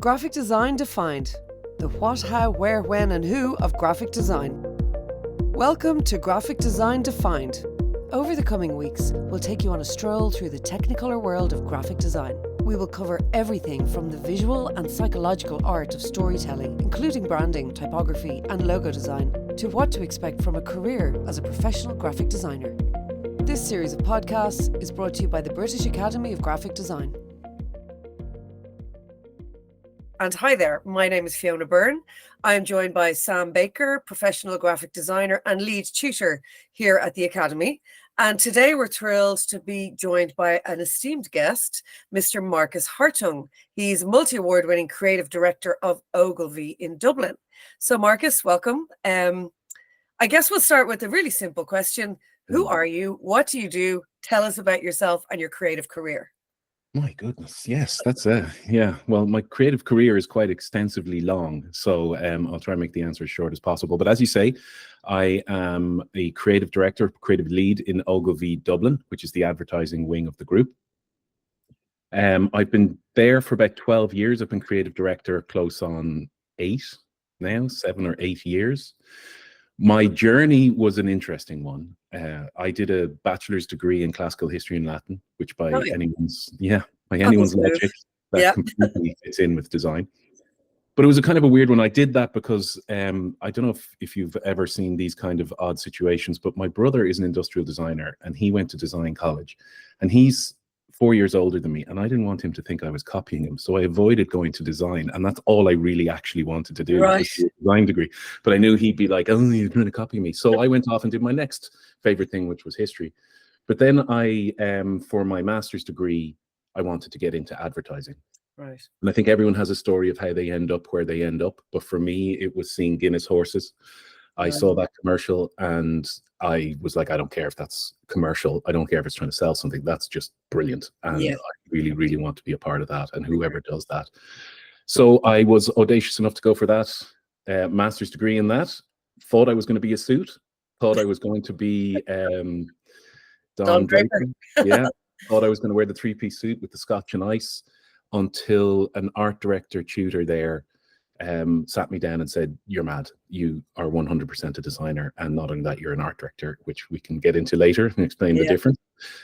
Graphic design defined. The what, how, where, when and who of graphic design. Welcome to Graphic Design Defined. Over the coming weeks, we'll take you on a stroll through the technicolor world of graphic design. We will cover everything from the visual and psychological art of storytelling, including branding, typography and logo design, to what to expect from a career as a professional graphic designer. This series of podcasts is brought to you by the British Academy of Graphic Design. And hi there, my name is Fiona Byrne. I'm joined by Sam Baker, professional graphic designer and lead tutor here at the Academy. And today we're thrilled to be joined by an esteemed guest, Mr. Marcus Hartung. He's multi-award winning creative director of Ogilvy in Dublin. So Marcus, welcome. I guess we'll start with a really simple question. Who are you? What do you do? Tell us about yourself and your creative career. My goodness, yes, that's yeah. Well, my creative career is quite extensively long, so I'll try and make the answer as short as possible. But as you say, I am a creative director, creative lead in Ogilvy Dublin, which is the advertising wing of the group. I've been there for about 12 years. I've been creative director close on 7 or 8 years. My journey was an interesting one. I did a bachelor's degree in classical history and Latin, which by anyone's logic, that completely fits in with design. But it was a kind of a weird one. I did that because I don't know if you've ever seen these kind of odd situations, but my brother is an industrial designer and he went to design college and he's 4 years older than me, and I didn't want him to think I was copying him, so I avoided going to design, and that's all I really actually wanted to do, was a design degree. But I knew he'd be like, "Oh, you're going to copy me," so I went off and did my next favorite thing, which was history. But then I, for my master's degree, I wanted to get into advertising. Right. And I think everyone has a story of how they end up where they end up, but for me, it was seeing Guinness horses. I saw that commercial and I was like, I don't care if that's commercial. I don't care if it's trying to sell something. That's just brilliant. And I really, really want to be a part of that, and whoever does that. So I was audacious enough to go for that master's degree in that. Thought I was going to be a suit. Thought I was going to be Don Draper. Yeah. Thought I was going to wear the three-piece suit with the scotch and ice, until an art director tutor there sat me down and said, "You're mad. You are 100% a designer, and not only that, you're an art director," which we can get into later and explain the difference,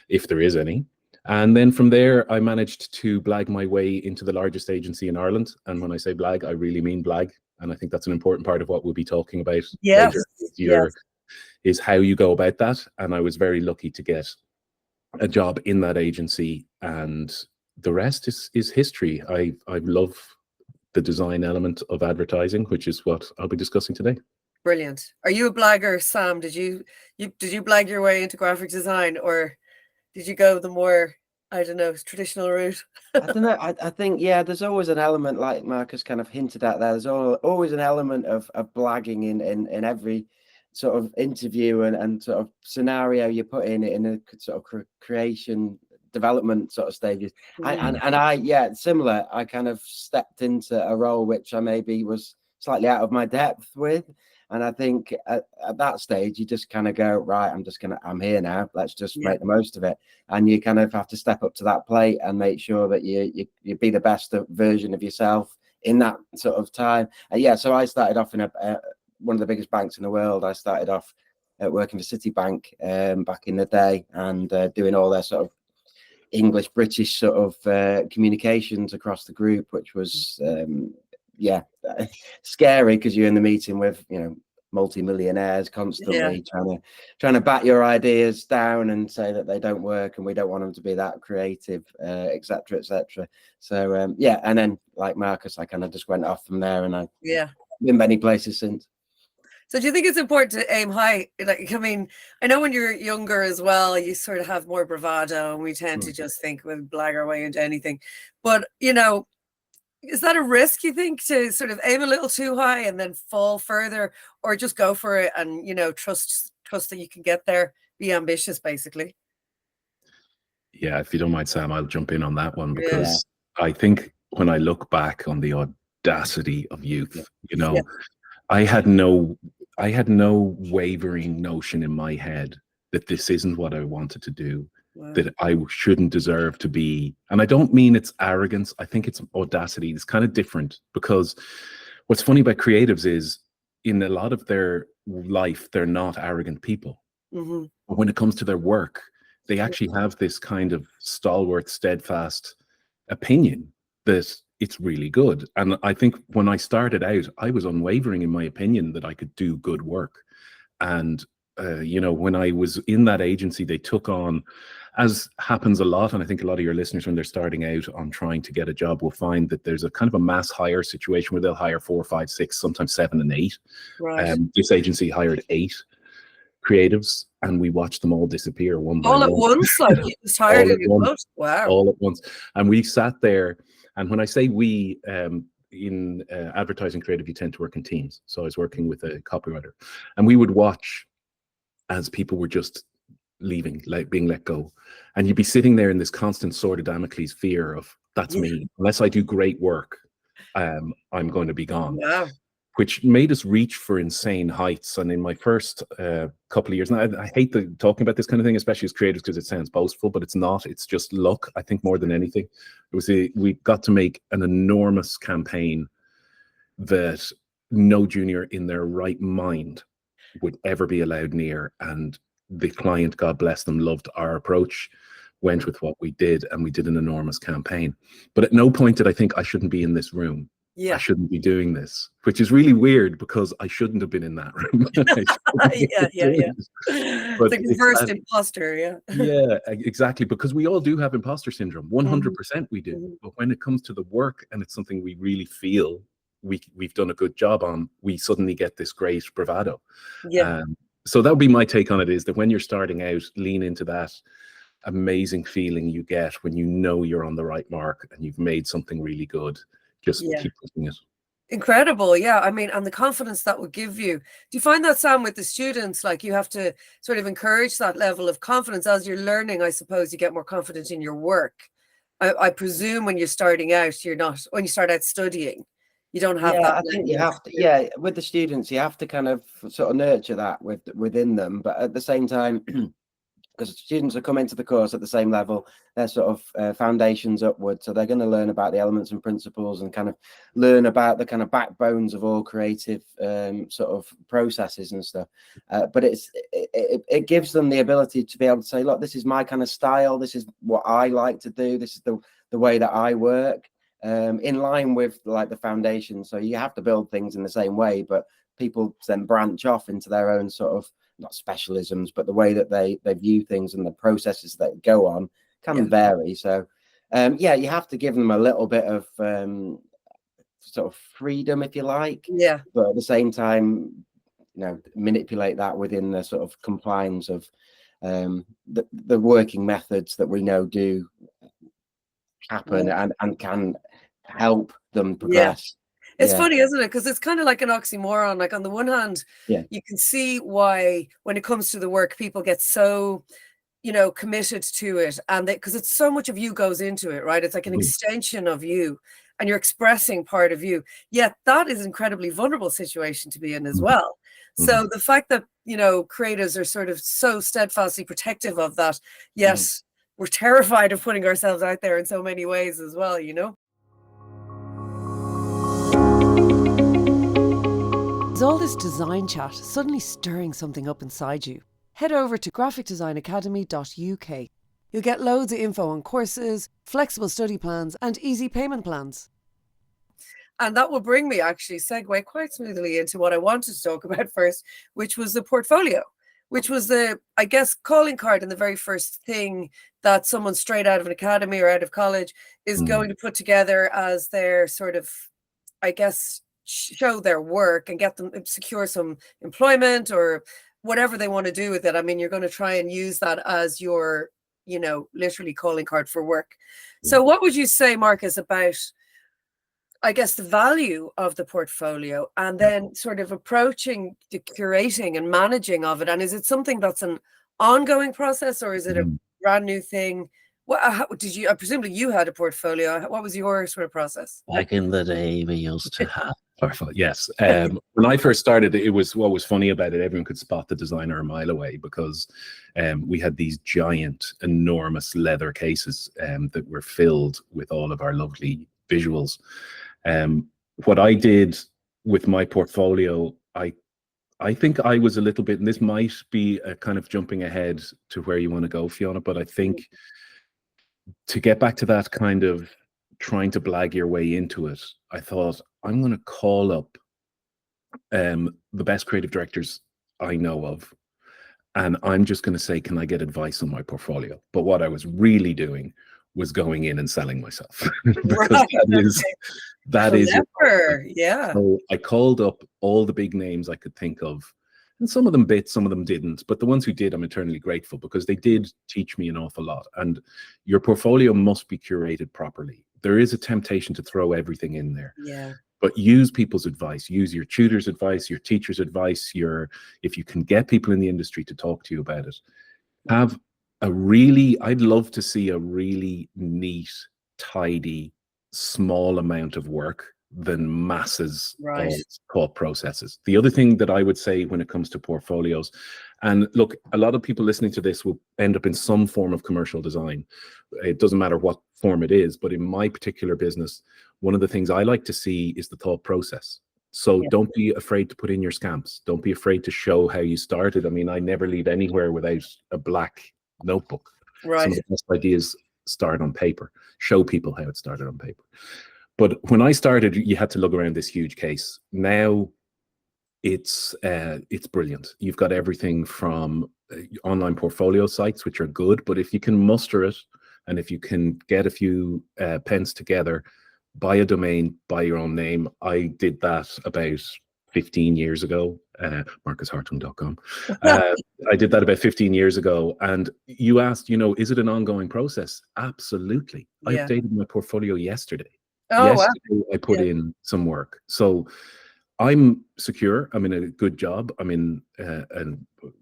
if there is any. And then from there, I managed to blag my way into the largest agency in Ireland. And when I say blag, I really mean blag. And I think that's an important part of what we'll be talking about later, is how you go about that. And I was very lucky to get a job in that agency, and the rest is history. I love the design element of advertising, which is what I'll be discussing today. Brilliant. Are you a blagger, Sam? Did you blag your way into graphic design, or did you go the more, I don't know, traditional route? I don't know. I think, there's always an element, like Marcus kind of hinted at there. There's always an element of blagging in every sort of interview and sort of scenario you put in a sort of creation development sort of stages. And I similar. I kind of stepped into a role which I maybe was slightly out of my depth with, and I think at that stage you just kind of go, right, I'm here now, let's just make the most of it. And you kind of have to step up to that plate and make sure that you be the best version of yourself in that sort of time. So I started off in one of the biggest banks in the world. I started off working for Citibank back in the day, and doing all their sort of English British sort of communications across the group, which was scary, because you're in the meeting with multi-millionaires constantly trying to bat your ideas down and say that they don't work and we don't want them to be that creative, etc. So and then like Marcus, I kind of just went off from there, and I've been many places since. So do you think it's important to aim high? Like, I mean, I know when you're younger as well, you sort of have more bravado, and we tend to just think we'll blag our way into anything. But, is that a risk, you think, to sort of aim a little too high and then fall further, or just go for it and, trust that you can get there, be ambitious, basically? Yeah, if you don't mind, Sam, I'll jump in on that one, because I think when I look back on the audacity of youth, I had no wavering notion in my head that this isn't what I wanted to do. Wow. that I shouldn't deserve to be. And I don't mean it's arrogance. I think it's audacity. It's kind of different, because what's funny about creatives is in a lot of their life, they're not arrogant people. Mm-hmm. But when it comes to their work, they actually have this kind of stalwart, steadfast opinion that it's really good. And I think when I started out, I was unwavering in my opinion that I could do good work. And you know, when I was in that agency, they took on, as happens a lot, and I think a lot of your listeners, when they're starting out on trying to get a job, will find that there's a kind of a mass hire situation where they'll hire 4, 5, 6, sometimes 7 and 8. Right. This agency hired 8 creatives, and we watched them all disappear one by All at one. once, like you just hired in your boat. Wow. All at once. And we sat there, and when I say we, in advertising creative, you tend to work in teams. So I was working with a copywriter, and we would watch as people were just leaving, like being let go. And you'd be sitting there in this constant sword of Damocles fear of, that's me. Unless I do great work, I'm going to be gone. Wow. Which made us reach for insane heights. And in my first couple of years, and I hate talking about this kind of thing, especially as creators, because it sounds boastful, but it's not. It's just luck, I think, more than anything. We got to make an enormous campaign that no junior in their right mind would ever be allowed near. And the client, God bless them, loved our approach, went with what we did, and we did an enormous campaign. But at no point did I think I shouldn't be in this room. Yeah. I shouldn't be doing this, which is really weird, because I shouldn't have been in that room. Yeah. But It's like reversed imposter. Yeah, exactly. Because we all do have imposter syndrome. 100% we do. Mm-hmm. But when it comes to the work, and it's something we really feel we've done a good job on, we suddenly get this great bravado. Yeah. So that would be my take on it, is that when you're starting out, lean into that amazing feeling you get when you know you're on the right mark and you've made something really good. Just keep pushing it. Incredible. Yeah. I mean, and the confidence that would give you. Do you find that, Sam, with the students, like you have to sort of encourage that level of confidence as you're learning? I suppose you get more confident in your work. I presume when you're starting out, when you start out studying, you don't have that. I think you have to, with the students, you have to kind of sort of nurture that within them. But at the same time, because students are coming to the course at the same level, they're sort of foundations upward, so they're going to learn about the elements and principles and kind of learn about the kind of backbones of all creative sort of processes and stuff. But it gives them the ability to be able to say, look, this is my kind of style, this is what I like to do, this is the way that I work, in line with like the foundation. So you have to build things in the same way, but people then branch off into their own sort of, not specialisms, but the way that they view things and the processes that go on can vary. So you have to give them a little bit of sort of freedom, if you like, but at the same time, manipulate that within the sort of compliance of the working methods that we know do happen and can help them progress. It's funny, isn't it? Because it's kind of like an oxymoron. Like on the one hand, you can see why when it comes to the work, people get so, committed to it, and because it's so much of you goes into it, right? It's like an extension of you, and you're expressing part of you. Yet that is an incredibly vulnerable situation to be in as well. So the fact that, creatives are sort of so steadfastly protective of that, yes, we're terrified of putting ourselves out there in so many ways as well, Is all this design chat suddenly stirring something up inside you? Head over to graphicdesignacademy.uk. You'll get loads of info on courses, flexible study plans, and easy payment plans. And that will bring me, actually, segue quite smoothly into what I wanted to talk about first, which was the portfolio, which was the, I guess, calling card and the very first thing that someone straight out of an academy or out of college is going to put together as their sort of, I guess, show their work and get them secure some employment or whatever they want to do with it. I mean, you're going to try and use that as your, literally calling card for work. So what would you say, Marcus, about, I guess, the value of the portfolio and then sort of approaching the curating and managing of it? And is it something that's an ongoing process, or is it a brand new thing What did you? Presumably you had a portfolio. What was your sort of process? Back in the day, we used to have. Yes. When I first started, it was what was funny about it. Everyone could spot the designer a mile away because we had these giant, enormous leather cases that were filled with all of our lovely visuals. What I did with my portfolio, I think I was a little bit, and this might be a kind of jumping ahead to where you want to go, Fiona, but I think to get back to that kind of trying to blag your way into it, I thought I'm going to call up the best creative directors I know of, and I'm just going to say, can I get advice on my portfolio? But what I was really doing was going in and selling myself because Right. that is Clever. Yeah. So I called up all the big names I could think of, and some of them bit, some of them didn't. But the ones who did, I'm eternally grateful because they did teach me an awful lot. And your portfolio must be curated properly. There is a temptation to throw everything in there. Yeah. But use people's advice, use your tutor's advice, your teacher's advice, if you can get people in the industry to talk to you about it. I'd love to see a really neat, tidy, small amount of work than masses Right. of thought processes. The other thing that I would say when it comes to portfolios, and look, a lot of people listening to this will end up in some form of commercial design. It doesn't matter what form it is, but in my particular business, one of the things I like to see is the thought process. So don't be afraid to put in your scamps. Don't be afraid to show how you started. I mean, I never leave anywhere without a black notebook. Right. Some of the best ideas start on paper. Show people how it started on paper. But when I started, you had to lug around this huge case. Now it's brilliant. You've got everything from online portfolio sites, which are good, but if you can muster it and if you can get a few pence together, buy a domain, buy your own name. I did that about 15 years ago, marcushartung.com. I did that about 15 years ago. And you asked, is it an ongoing process? Absolutely. I updated my portfolio yesterday. Yesterday, wow. I put in some work. So I'm secure. I'm in a good job. I'm in a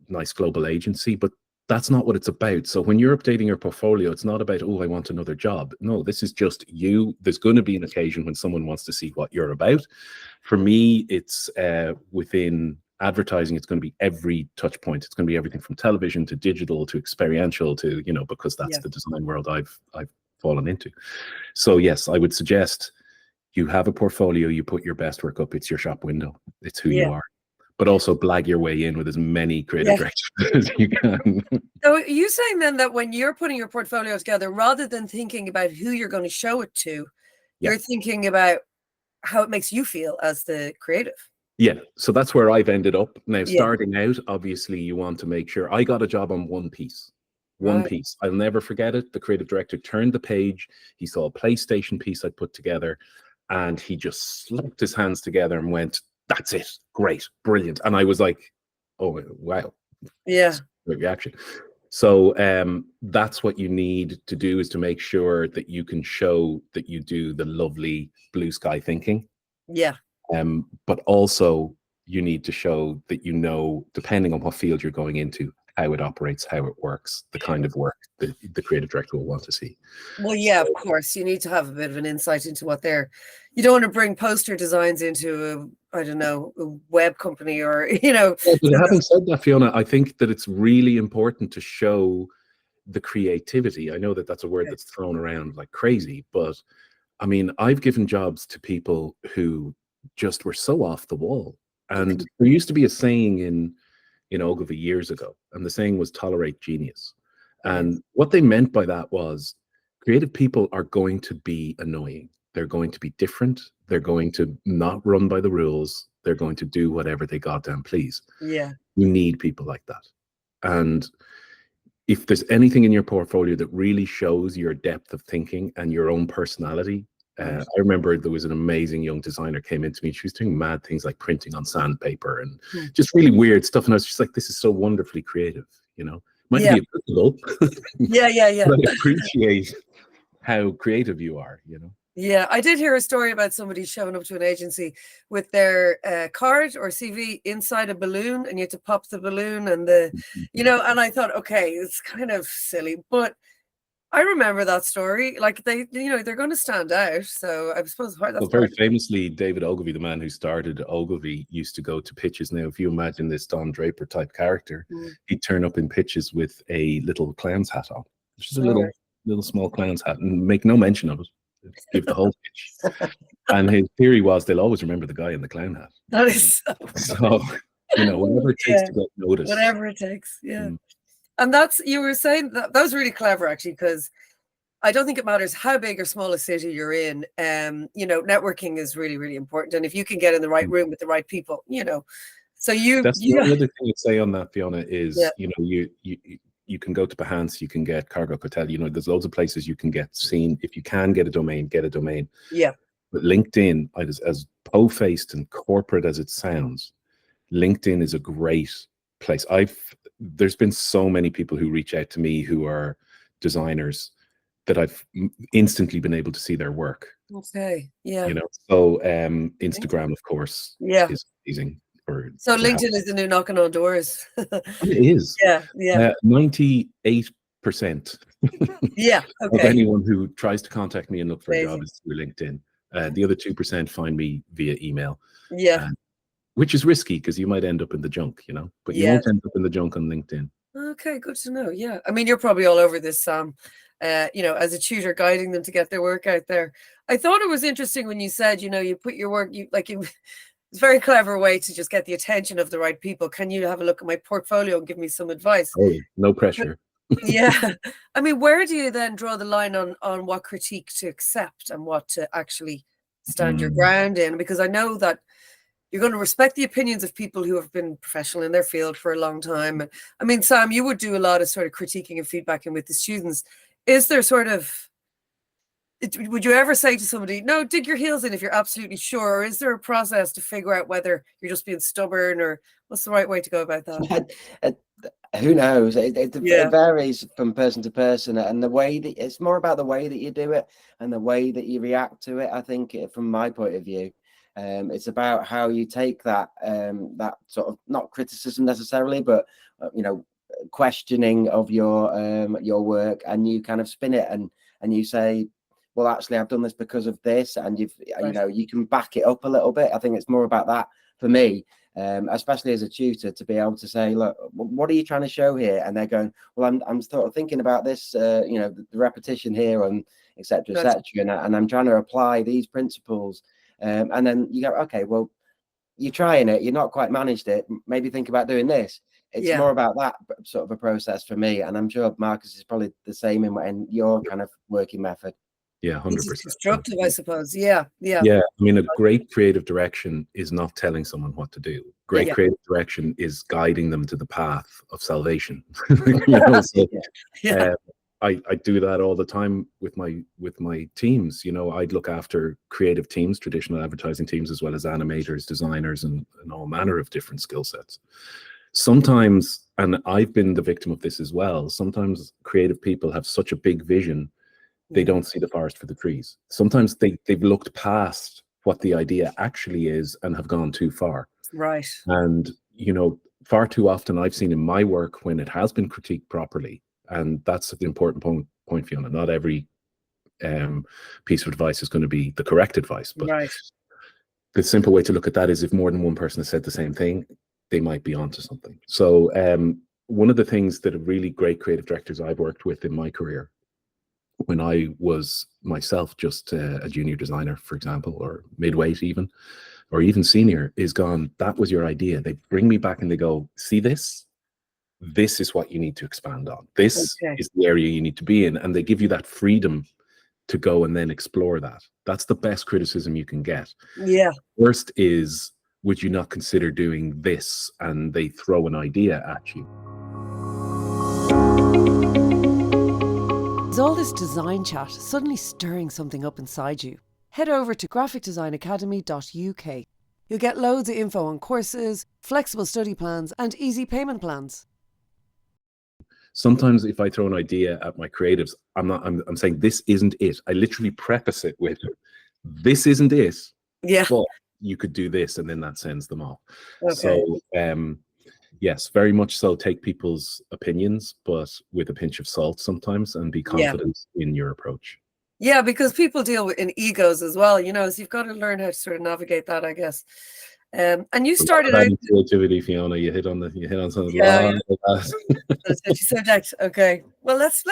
nice global agency, but that's not what it's about. So when you're updating your portfolio, it's not about, oh, I want another job. No, this is just you. There's going to be an occasion when someone wants to see what you're about. For me, it's within advertising, it's going to be every touch point. It's going to be everything from television to digital to experiential to, because that's the design world I've fallen into. So yes, I would suggest you have a portfolio, you put your best work up. It's your shop window. It's who you are. But also blag your way in with as many creative directors as you can. So are you saying then that when you're putting your portfolio together, rather than thinking about who you're going to show it to, you're thinking about how it makes you feel as the creative? Yeah, so that's where I've ended up. Now, starting out, obviously, you want to make sure I got a job on one piece. One piece. I'll never forget it. The creative director turned the page. He saw a PlayStation piece I put together, and he just slapped his hands together and went, "That's it. Great. Brilliant." And I was like, "Oh, wow." Yeah. Great reaction. So that's what you need to do, is to make sure that you can show that you do the lovely blue sky thinking. Yeah. But also you need to show that depending on what field you're going into, how it operates, how it works, the kind of work that the creative director will want to see. Well, yeah, of course. You need to have a bit of an insight into what you don't want to bring poster designs into a web company or, Yeah, but having said that, Fiona, I think that it's really important to show the creativity. I know that that's a word that's thrown around like crazy, but I mean, I've given jobs to people who just were so off the wall. And there used to be a saying in Ogilvy years ago, and the saying was tolerate genius. And what they meant by that was creative people are going to be annoying. They're going to be different. They're going to not run by the rules. They're going to do whatever they goddamn please. Yeah. You need people like that. And if there's anything in your portfolio that really shows your depth of thinking and your own personality, I remember there was an amazing young designer came into me. She was doing mad things like printing on sandpaper and just really weird stuff. And I was just like, this is so wonderfully creative, Might be applicable. Yeah. But I appreciate how creative you are, Yeah, I did hear a story about somebody showing up to an agency with their card or CV inside a balloon, and you had to pop the balloon and and I thought, okay, it's kind of silly, but I remember that story. Like they, they're going to stand out. So I suppose that's Well, very famously, David Ogilvy, the man who started Ogilvy, used to go to pitches. Now, if you imagine this Don Draper type character, he'd turn up in pitches with a little clown's hat on, which is a little small clown's hat, and make no mention of it. Give the whole pitch. And his theory was they'll always remember the guy in the clown hat. That is so whatever it takes to get noticed. Whatever it takes, yeah. And you were saying that was really clever, actually, because I don't think it matters how big or small a city you're in. Networking is really, really important. And if you can get in the right room with the right people, so that's the other thing I'd say on that, Fiona, is, you can go to Behance, you can get Cargo Hotel, there's loads of places you can get seen. If you can get a domain, get a domain. Yeah. But LinkedIn, as po-faced and corporate as it sounds, LinkedIn is a great place. There's been so many people who reach out to me who are designers that I've instantly been able to see their work. Okay. Yeah. So Instagram, of course, is amazing. So LinkedIn is the new knocking on doors. It is. Yeah. 98%. Yeah. Of anyone who tries to contact me and look for a job is through LinkedIn. The other 2% find me via email. Yeah. Which is risky because you might end up in the junk, but you won't end up in the junk on LinkedIn. Okay, good to know. Yeah. I mean, you're probably all over this, Sam, as a tutor, guiding them to get their work out there. I thought it was interesting when you said, you put your work, it's a very clever way to just get the attention of the right people. Can you have a look at my portfolio and give me some advice? Oh, no pressure. Yeah. I mean, where do you then draw the line on what critique to accept and what to actually stand your ground in? Because I know that you're going to respect the opinions of people who have been professional in their field for a long time. And I mean, Sam, you would do a lot of sort of critiquing and feedbacking with the students. Is there would you ever say to somebody, no, dig your heels in if you're absolutely sure? Or is there a process to figure out whether you're just being stubborn, or what's the right way to go about that? Who knows? It varies from person to person, and the way that it's more about the way that you do it and the way that you react to it. I think, from my point of view, it's about how you take that sort of, not criticism necessarily, but questioning of your work, and you kind of spin it and you say, well, actually, I've done this because of this, and you can back it up a little bit. I think it's more about that for me, especially as a tutor, to be able to say, look, what are you trying to show here? And they're going, well, I'm sort of thinking about this, the repetition here, and et cetera, and I'm trying to apply these principles. And then you go, okay, well, you're trying it, you're not quite managed it, maybe think about doing this. It's more about that sort of a process for me, and I'm sure Marcus is probably the same in your kind of working method. Yeah, 100%. It's constructive, I suppose. Yeah. I mean, a great creative direction is not telling someone what to do. Great creative direction is guiding them to the path of salvation. I do that all the time with my teams. I'd look after creative teams, traditional advertising teams, as well as animators, designers, and all manner of different skill sets. Sometimes, and I've been the victim of this as well, sometimes creative people have such a big vision, they don't see the forest for the trees. Sometimes they've looked past what the idea actually is and have gone too far. Right. And, far too often I've seen in my work when it has been critiqued properly, and that's the important point, Fiona. Not every piece of advice is going to be the correct advice, but the simple way to look at that is if more than one person has said the same thing, they might be onto something. So one of the things that really great creative directors I've worked with in my career, when I was myself just a junior designer, for example, or midweight even, or even senior, is gone, that was your idea. They bring me back and they go, see this? This is what you need to expand on. This is the area you need to be in. And they give you that freedom to go and then explore that. That's the best criticism you can get. Yeah. First is, would you not consider doing this? And they throw an idea at you. Is all this design chat suddenly stirring something up inside you? Head over to graphicdesignacademy.uk. You'll get loads of info on courses, flexible study plans, and easy payment plans. Sometimes if I throw an idea at my creatives, I'm saying this isn't it. I literally preface it with, this isn't it. Yeah. But you could do this, and then that sends them off. Okay. So Yes, very much so. Take people's opinions, but with a pinch of salt sometimes, and be confident in your approach. Yeah, because people deal with in egos as well, you know, so you've got to learn how to sort of navigate that, I guess. And you started out. Creativity, Fiona. You hit on something. Yeah, subject. Okay, well, let's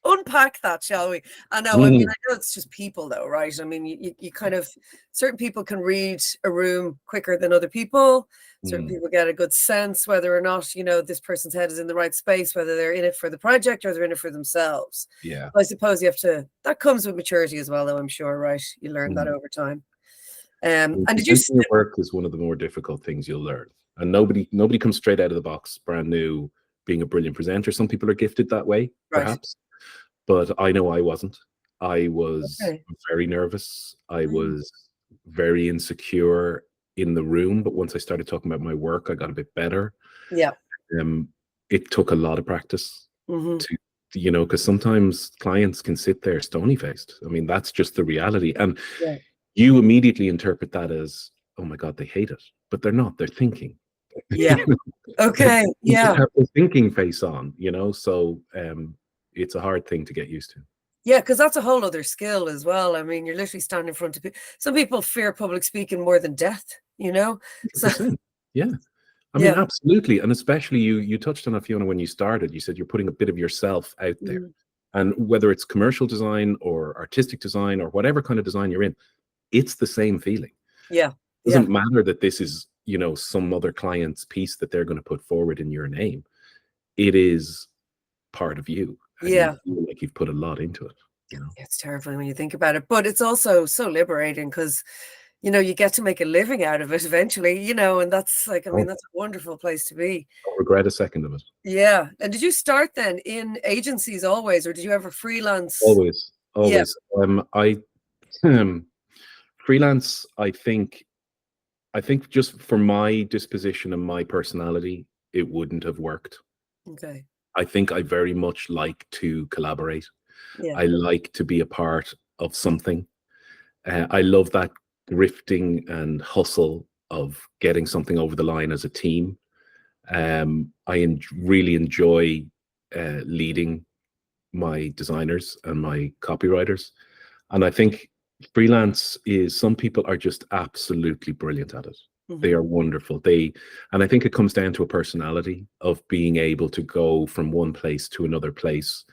unpack that, shall we? I know. I mean, I know it's just people, though, right? I mean, you kind of, certain people can read a room quicker than other people. Certain people get a good sense whether or not, you know, this person's head is in the right space, whether they're in it for the project or they're in it for themselves. Yeah. I suppose you have to, that comes with maturity as well, though, I'm sure, right? You learn that over time. And did you your work is one of the more difficult things you'll learn. And nobody comes straight out of the box brand new being a brilliant presenter. Some people are gifted that way, perhaps. But I know I wasn't. I was very nervous. I was very insecure in the room. But once I started talking about my work, I got a bit better. Yeah. It took a lot of practice to, you know, because sometimes clients can sit there stony faced. I mean, that's just the reality. And you immediately interpret that as, oh my God, they hate it. But they're not. They're thinking. Yeah. Okay. Yeah. Have the thinking face on, you know. So it's a hard thing to get used to. Yeah, because that's a whole other skill as well. I mean, you're literally standing in front of people. Some people fear public speaking more than death, you know? So, yeah. I mean, absolutely. And especially you touched on it, Fiona, when you started. You said you're putting a bit of yourself out there. And whether it's commercial design or artistic design or whatever kind of design you're in, it's the same feeling. Yeah. It doesn't matter that this is, you know, some other client's piece that they're going to put forward in your name. It is part of you. And you feel like you've put a lot into it. You know? It's terrifying when you think about it, but it's also so liberating because, you know, you get to make a living out of it eventually, you know, and that's like, I mean, that's a wonderful place to be. Don't regret a second of it. Yeah. And did you start then in agencies always, or did you ever freelance? Always. I freelance, I think just for my disposition and my personality, it wouldn't have worked. Okay. I think I very much like to collaborate. Yeah. I like to be a part of something. I love that grifting and hustle of getting something over the line as a team. I really enjoy leading my designers and my copywriters. And I think freelance is, some people are just absolutely brilliant at it. They are wonderful. And I think it comes down to a personality of being able to go from one place to another place,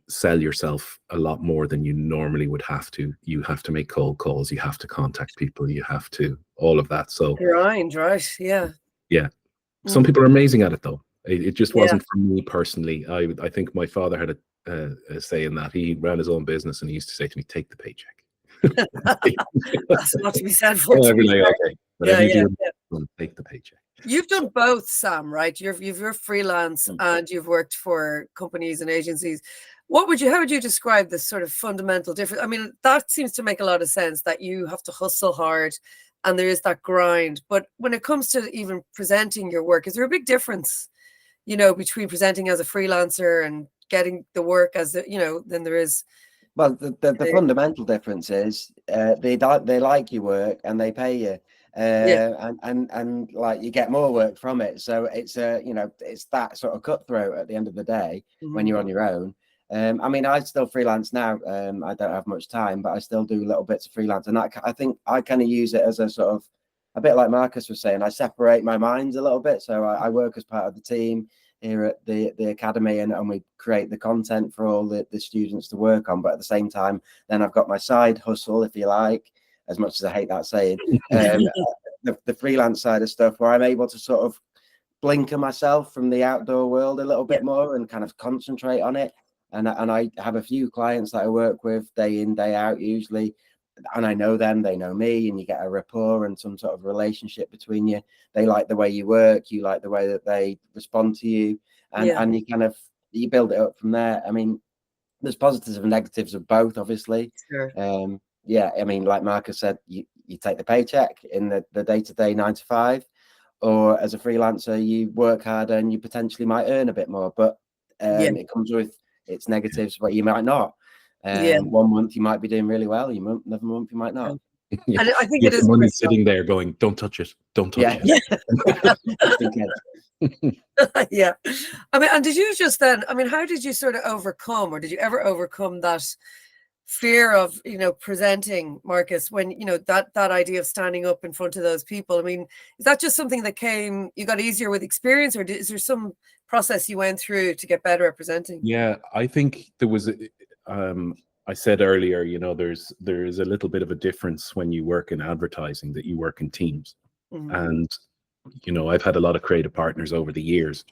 sell yourself a lot more than you normally would have to. You have to make cold calls. You have to contact people. You have to, all of that. So Grind, right? Yeah. Yeah. Some people are amazing at it, though. It just wasn't for me personally. I think my father had a say in that. He ran his own business and he used to say to me, take the paycheck. That's not to be said for take the paycheck. You've done both, Sam, right? You're freelance and you've worked for companies and agencies. How would you describe this sort of fundamental difference? I mean, that seems to make a lot of sense, that you have to hustle hard and there is that grind. But when it comes to even presenting your work, is there a big difference, you know, between presenting as a freelancer and getting the work as you know, than there is? Well, the fundamental difference is they like your work and they pay you, and like you get more work from it. So it's you know, it's that sort of cutthroat at the end of the day when you're on your own. I mean, I still freelance now. I don't have much time, but I still do little bits of freelance, and I think I kind of use it as a sort of, a bit like Marcus was saying, I separate my minds a little bit. So I work as part of the team here at the academy, and we create the content for all the students to work on. But at the same time, then I've got my side hustle, if you like, as much as I hate that saying, the freelance side of stuff, where I'm able to sort of blinker myself from the outdoor world a little bit more and kind of concentrate on it. And I have a few clients that I work with day in, day out usually, and I know them, they know me, and you get a rapport and some sort of relationship between you. They like the way you work, you like the way that they respond to you, and you build it up from there. I mean, there's positives and negatives of both, obviously. Sure. I mean, like Marcus said, you take the paycheck in the day-to-day 9 to 5, or as a freelancer, you work harder and you potentially might earn a bit more, but it comes with its negatives, but you might not. 1 month you might be doing really well, another month you might not. Yeah. And I think You it have is someone who's personal. sitting there going, don't touch it, don't touch Yeah. it. Yeah. I mean, and did you just then, I mean, how did you sort of overcome, or did you ever overcome that fear of, presenting, Marcus, when, that idea of standing up in front of those people? I mean, is that just something that you got easier with experience, or is there some process you went through to get better at presenting? Yeah, I think there was, I said earlier, there's a little bit of a difference when you work in advertising, that you work in teams. And, I've had a lot of creative partners over the years,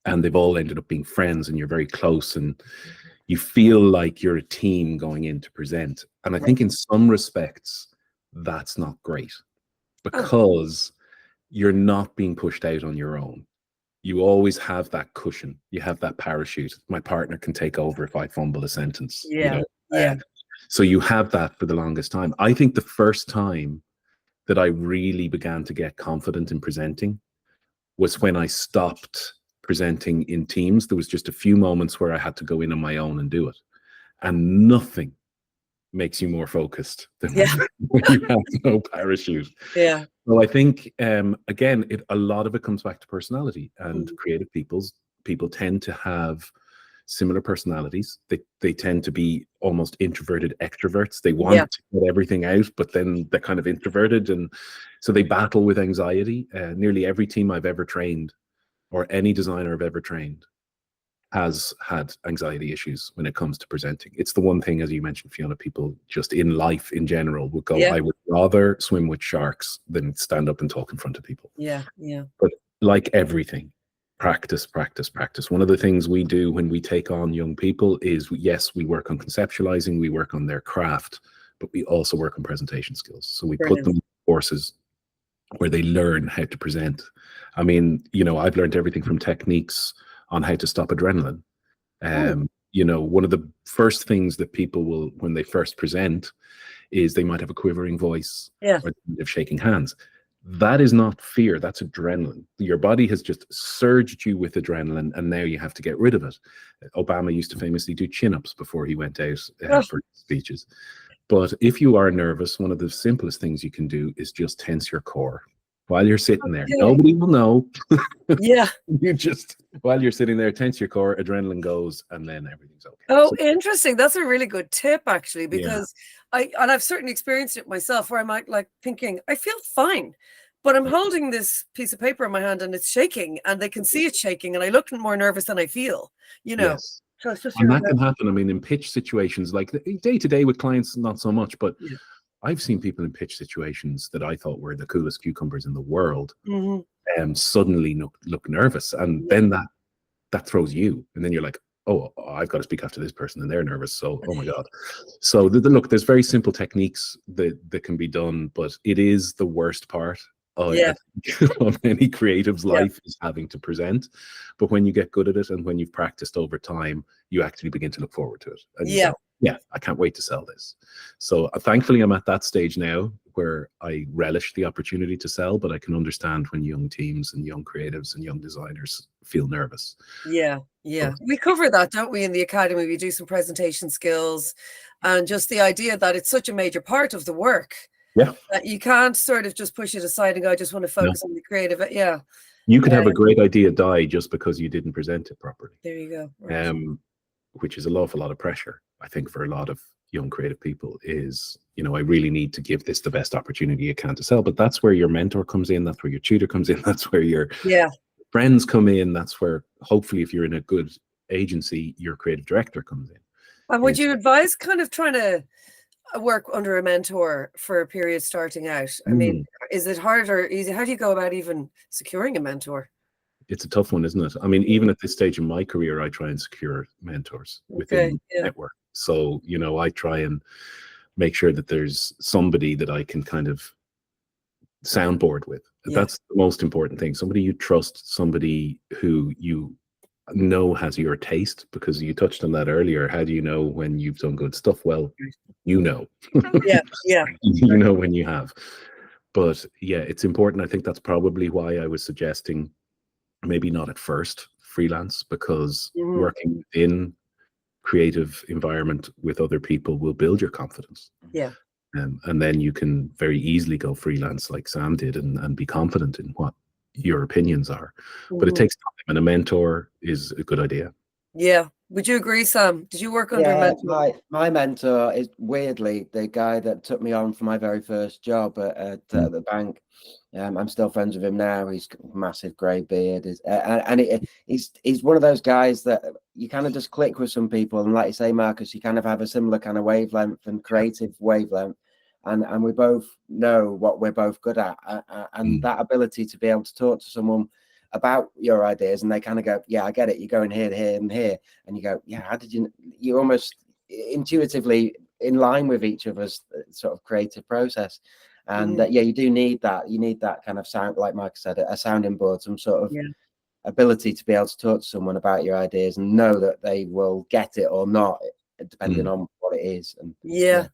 and they've all ended up being friends, and you're very close, and you feel like you're a team going in to present. And I think in some respects, that's not great, because you're not being pushed out on your own. You always have that cushion. You have that parachute. My partner can take over if I fumble a sentence. Yeah. So you have that for the longest time. I think the first time that I really began to get confident in presenting was when I stopped presenting in teams. There was just a few moments where I had to go in on my own and do it. And nothing makes you more focused than when you have no parachute. Yeah. Well, I think, again, a lot of it comes back to personality, and creative people tend to have similar personalities. They tend to be almost introverted extroverts. They want to get everything out, but then they're kind of introverted, and so they battle with anxiety. Nearly every team I've ever trained, or any designer I've ever trained, has had anxiety issues when it comes to presenting. It's the one thing, as you mentioned, Fiona, people just in life in general would go, I would rather swim with sharks than stand up and talk in front of people. Yeah. But like everything, practice, practice, practice. One of the things we do when we take on young people is, yes, we work on conceptualizing, we work on their craft, but we also work on presentation skills. So we put them in courses where they learn how to present. I mean, I've learned everything from techniques on how to stop adrenaline. One of the first things that people will, when they first present, is they might have a quivering voice, or they might have shaking hands. That is not fear, that's adrenaline. Your body has just surged you with adrenaline, and now you have to get rid of it. Obama used to famously do chin-ups before he went out for speeches. But if you are nervous, one of the simplest things you can do is just tense your core while you're sitting there. Nobody will know. You just, while you're sitting there, tense your core, adrenaline goes, and then everything's okay. Oh, interesting. That's a really good tip, actually, because I've certainly experienced it myself, where I might like thinking, I feel fine, but I'm holding this piece of paper in my hand and it's shaking, and they can see it's shaking, and I look more nervous than I feel, Yes. So it's just and that can happen. I mean, in pitch situations, like day to day with clients, not so much, but I've seen people in pitch situations that I thought were the coolest cucumbers in the world, suddenly look nervous, and then that throws you, and then you're like, oh, I've got to speak after this person, and they're nervous, so oh my god. So look, there's very simple techniques that can be done, but it is the worst part of any creative's life, is having to present. But when you get good at it, and when you've practiced over time, you actually begin to look forward to it, and you go, I can't wait to sell this. So thankfully I'm at that stage now where I relish the opportunity to sell, but I can understand when young teams and young creatives and young designers feel nervous. We cover that, don't we, in the academy? We do some presentation skills, and just the idea that it's such a major part of the work that you can't sort of just push it aside and go, I just want to focus on the creative. You could have a great idea die just because you didn't present it properly. There you go. Right. Which is an awful lot of pressure, I think, for a lot of young creative people. Is, I really need to give this the best opportunity you can to sell. But that's where your mentor comes in, that's where your tutor comes in, that's where your friends come in, that's where, hopefully, if you're in a good agency, your creative director comes in. And would you advise kind of trying to work under a mentor for a period starting out? I mean, is it hard or easy? How do you go about even securing a mentor? It's a tough one, isn't it? I mean, even at this stage in my career, I try and secure mentors within the network. So, I try and make sure that there's somebody that I can kind of soundboard with. That's the most important thing. Somebody you trust, somebody who you know has your taste, because you touched on that earlier. How do you know when you've done good stuff? Well, you know. You know when you have. But it's important. I think that's probably why I was suggesting maybe not at first freelance, because working in creative environment with other people will build your confidence. And then you can very easily go freelance like Sam did and be confident in what your opinions are. But it takes time, and a mentor is a good idea. Yeah. Would you agree, Sam? Did you work under a mentor? My mentor is weirdly the guy that took me on for my very first job at the bank. I'm still friends with him now. He's got a massive grey beard. He's one of those guys that you kind of just click with some people. And like you say, Marcus, you kind of have a similar kind of wavelength and creative wavelength. And we both know what we're both good at. And that ability to be able to talk to someone about your ideas, and they kind of go, yeah, I get it. You're going here, here, and here. And you go, yeah, how did you're almost intuitively in line with each other's sort of creative process. And yeah, you do need that. You need that kind of sound, like Mike said, a sounding board, some sort of ability to be able to talk to someone about your ideas and know that they will get it or not, depending on what it is. And you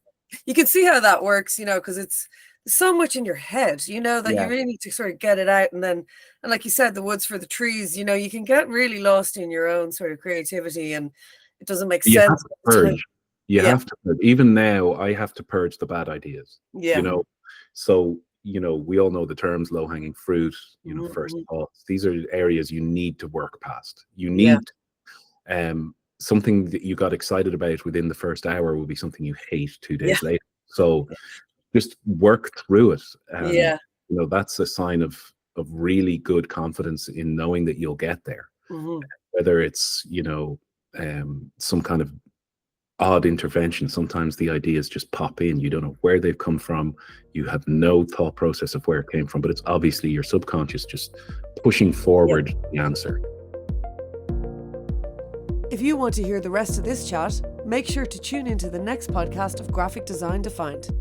can see how that works, because it's so much in your head, that you really need to sort of get it out. And like you said, the wood's for the trees, you can get really lost in your own sort of creativity, and it doesn't make sense. Have to purge. You have to purge. Even now, I have to purge the bad ideas. So, we all know the terms low-hanging fruit, first thoughts. These are areas you need to work past. You need something that you got excited about within the first hour will be something you hate 2 days later. So just work through it. That's a sign of really good confidence in knowing that you'll get there. Whether it's, some kind of odd intervention. Sometimes the ideas just pop in. You don't know where they've come from. You have no thought process of where it came from, but it's obviously your subconscious just pushing forward the answer. If you want to hear the rest of this chat, make sure to tune into the next podcast of Graphic Design Defined.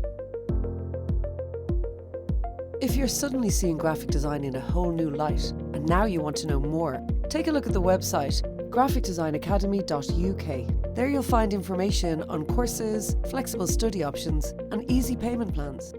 If you're suddenly seeing graphic design in a whole new light, and now you want to know more, take a look at the website graphicdesignacademy.uk. There you'll find information on courses, flexible study options, and easy payment plans.